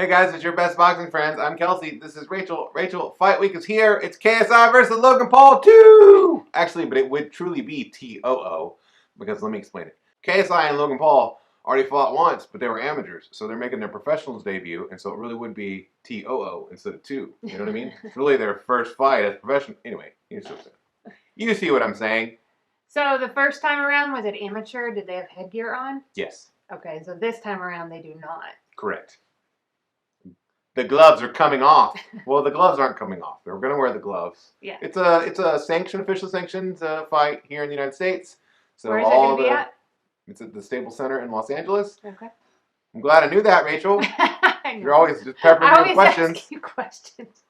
Hey guys, it's your best boxing friends. I'm Kelsey. This is Rachel. Rachel, Fight Week is here. It's KSI versus Logan Paul 2! Actually, but it would truly be TOO, because let me explain it. KSI and Logan Paul already fought once, but they were amateurs, so they're making their professionals debut, and so it really would be TOO instead of 2. You know what I mean? It's really their first fight as professional. Anyway, you see what I'm saying. So the first time around, was it amateur? Did they have headgear on? Yes. Okay, so this time around they do not. Correct. The gloves are coming off. Well, the gloves aren't coming off. They're going to wear the gloves. Yeah. It's a official sanctioned fight here in the United States. So where is it going to be at? It's at the Staples Center in Los Angeles. Okay. I'm glad I knew that, Rachel. You're always just peppering me with questions. Ask you questions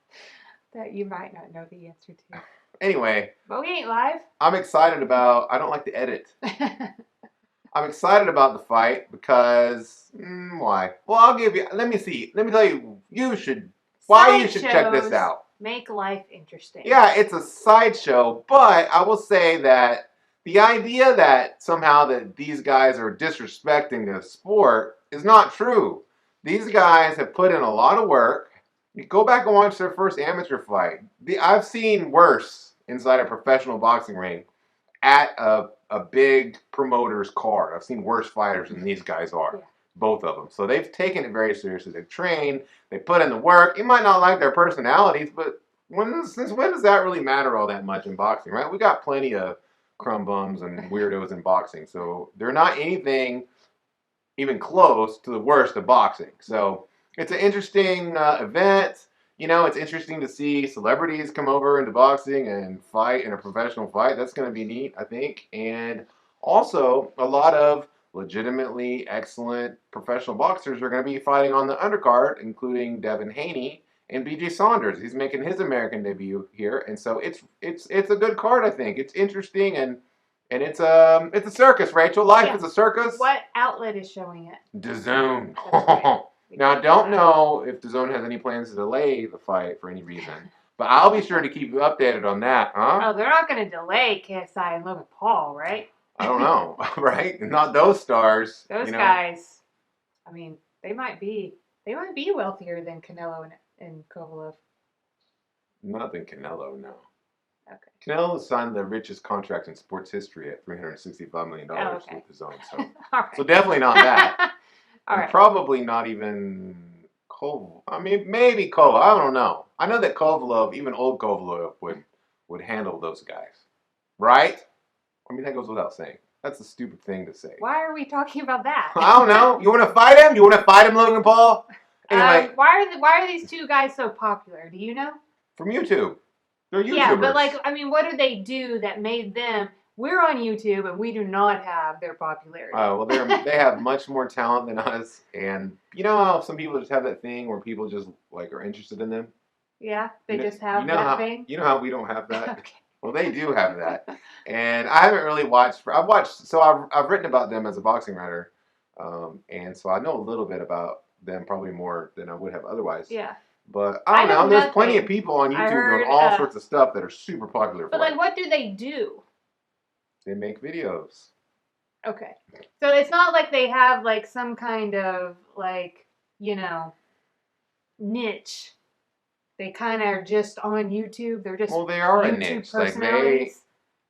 that you might not know the answer to. Anyway. But we ain't live. I'm excited about... I don't like to edit. I'm excited about the fight because... why? Well, I'll give you... Let me see. Let me tell you. You should check this out. Make life interesting. Yeah, it's a sideshow, but I will say that the idea that somehow that these guys are disrespecting the sport is not true. These guys have put in a lot of work. You go back and watch their first amateur fight. I've seen worse inside a professional boxing ring at a big promoter's card. I've seen worse fighters than these guys are. Yeah. Both of them. So they've taken it very seriously. They've trained. They put in the work. You might not like their personalities, but since when does that really matter all that much in boxing, right? We got plenty of crumb bums and weirdos in boxing. So they're not anything even close to the worst of boxing. So it's an interesting event. You know, it's interesting to see celebrities come over into boxing and fight in a professional fight. That's going to be neat, I think. And also a lot of legitimately excellent professional boxers are going to be fighting on the undercard, including Devin Haney and BJ Saunders. He's making his American debut here, and so it's a good card, I think. It's interesting and it's a circus, Rachel. Life is a circus. What outlet is showing it? DAZN. Now I don't know if DAZN has any plans to delay the fight for any reason, but I'll be sure to keep you updated on that, huh? Oh, they're not going to delay KSI and Logan Paul, right? I don't know, right? Not those stars. Those guys. I mean, they might be wealthier than Canelo and Kovalev. Not than Canelo, no. Okay. Canelo signed the richest contract in sports history at $365 million with DAZN. So, right. So definitely not that. All right. Probably not even Kovalev. I mean, maybe Kovalev. I don't know. I know that Kovalev, even old Kovalev, would handle those guys, right? I mean, that goes without saying. That's a stupid thing to say. Why are we talking about that? I don't know. You want to fight him? You want to fight him, Logan Paul? Anyway. Why are these two guys so popular? Do you know? From YouTube. They're YouTubers. Yeah, but what did they do that made them... We're on YouTube, and we do not have their popularity. Oh, well, they have much more talent than us, and you know how some people just have that thing where people just, are interested in them? Yeah, they just have that thing? You know how we don't have that? Okay. Well, they do have that, and I haven't really watched... I've written about them as a boxing writer, and so I know a little bit about them, probably more than I would have otherwise. Yeah. But I don't know, there's plenty of people on YouTube doing all sorts of stuff that are super popular. But what do they do? They make videos. Okay. So it's not like they have some kind of niche. They kind of are just on YouTube. They're just they are YouTube a niche.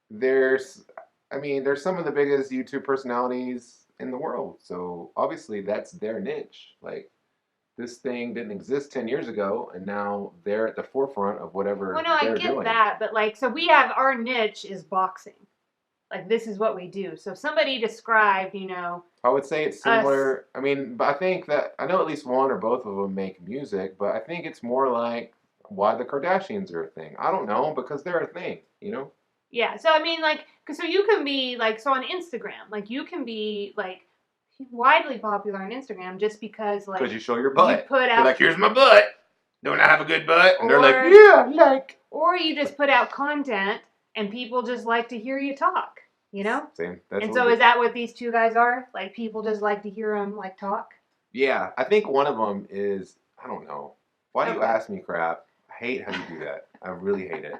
There's some of the biggest YouTube personalities in the world. So obviously that's their niche. This thing didn't exist 10 years ago, and now they're at the forefront of whatever they're doing. I get that, but so we have our niche is boxing. This is what we do. So if somebody described, I would say it's similar. I mean, but I think that, I know at least one or both of them make music, but I think it's more like why the Kardashians are a thing. I don't know, because they're a thing, Yeah, so I mean, so you can be, so on Instagram, you can be, widely popular on Instagram just because, because you show your butt. You put out... You're like, here's my butt. Don't I have a good butt? And they're like, yeah, Or you just put out content, and people just like to hear you talk, Same. Is that what these two guys are? People just like to hear them, talk? Yeah, I think one of them is, I don't know. Why do you ask me crap? I hate how you do that. I really hate it.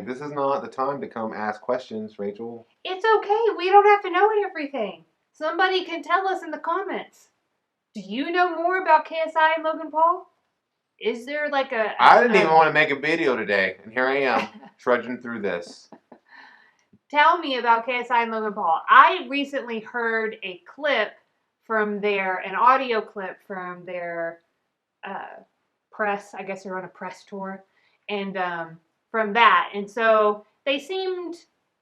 This is not the time to come ask questions, Rachel. It's okay. We don't have to know everything. Somebody can tell us in the comments. Do you know more about KSI and Logan Paul? Is there like I didn't even want to make a video today, and here I am, trudging through this. Tell me about KSI and Logan Paul. I recently heard a clip from an audio clip from their press. I guess they're on a press tour, and from that, and so they seemed,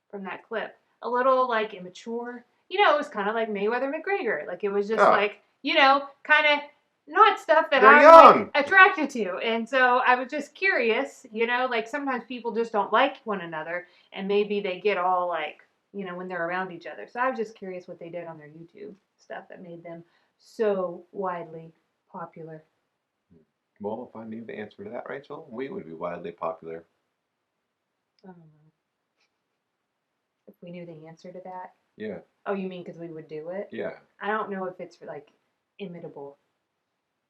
from that clip, a little like immature. You know, it was kind of like Mayweather McGregor. Like it was just like, you know, kind of not stuff that They're I'm young. like, attracted to. And so I was just curious, you know, like sometimes people just don't like one another, and maybe they get all like, you know, when they're around each other. So I was just curious what they did on their YouTube stuff that made them so widely popular. Well, if I knew the answer to that, Rachel, we would be widely popular. I don't know. If we knew the answer to that? Yeah. Oh, you mean because we would do it? Yeah. I don't know if it's like imitable.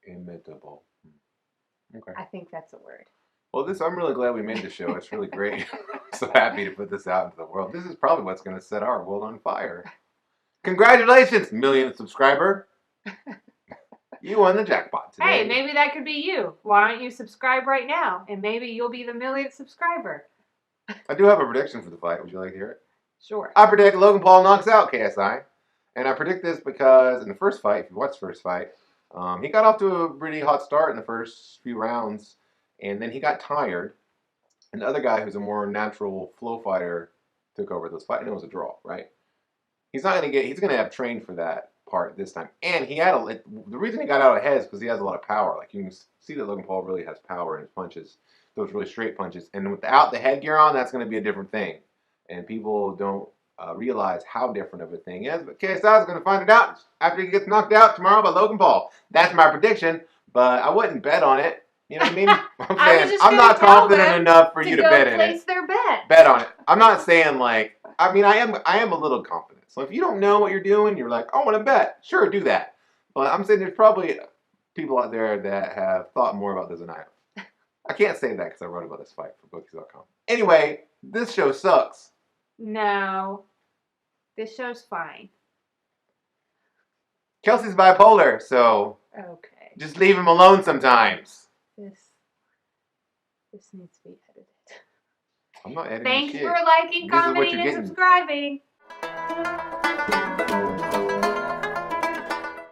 Imitable. Okay. I think that's a word. Well, I'm really glad we made the show. It's really great. I'm so happy to put this out into the world. This is probably what's going to set our world on fire. Congratulations, millionth subscriber. You won the jackpot today. Hey, maybe that could be you. Why don't you subscribe right now? And maybe you'll be the millionth subscriber. I do have a prediction for the fight. Would you like to hear it? Sure. I predict Logan Paul knocks out KSI. And I predict this because in the first fight, if you watch the first fight, he got off to a pretty hot start in the first few rounds. And then he got tired. And the other guy, who's a more natural flow fighter, took over this fight. And it was a draw, right? He's going to have trained for that part this time. And the reason he got out ahead is because he has a lot of power. Like, you can see that Logan Paul really has power in his punches, those really straight punches. And without the headgear on, that's going to be a different thing. And people don't realize how different of a thing is. But KSI is going to find it out after he gets knocked out tomorrow by Logan Paul. That's my prediction, but I wouldn't bet on it. You know what I mean? I'm saying I'm not confident enough for you to bet in it. Their bet. Bet on it. I'm not saying like, I mean, I am a little confident. So if you don't know what you're doing, you're like, I want to bet. Sure, do that. But I'm saying there's probably people out there that have thought more about this than I have. I can't say that because I wrote about this fight for bookies.com. Anyway, this show sucks. No. This show's fine. Kelsey's bipolar, so okay. Just leave him alone sometimes. This needs to be edited. I'm not editing Thank shit. you for liking, commenting, and subscribing.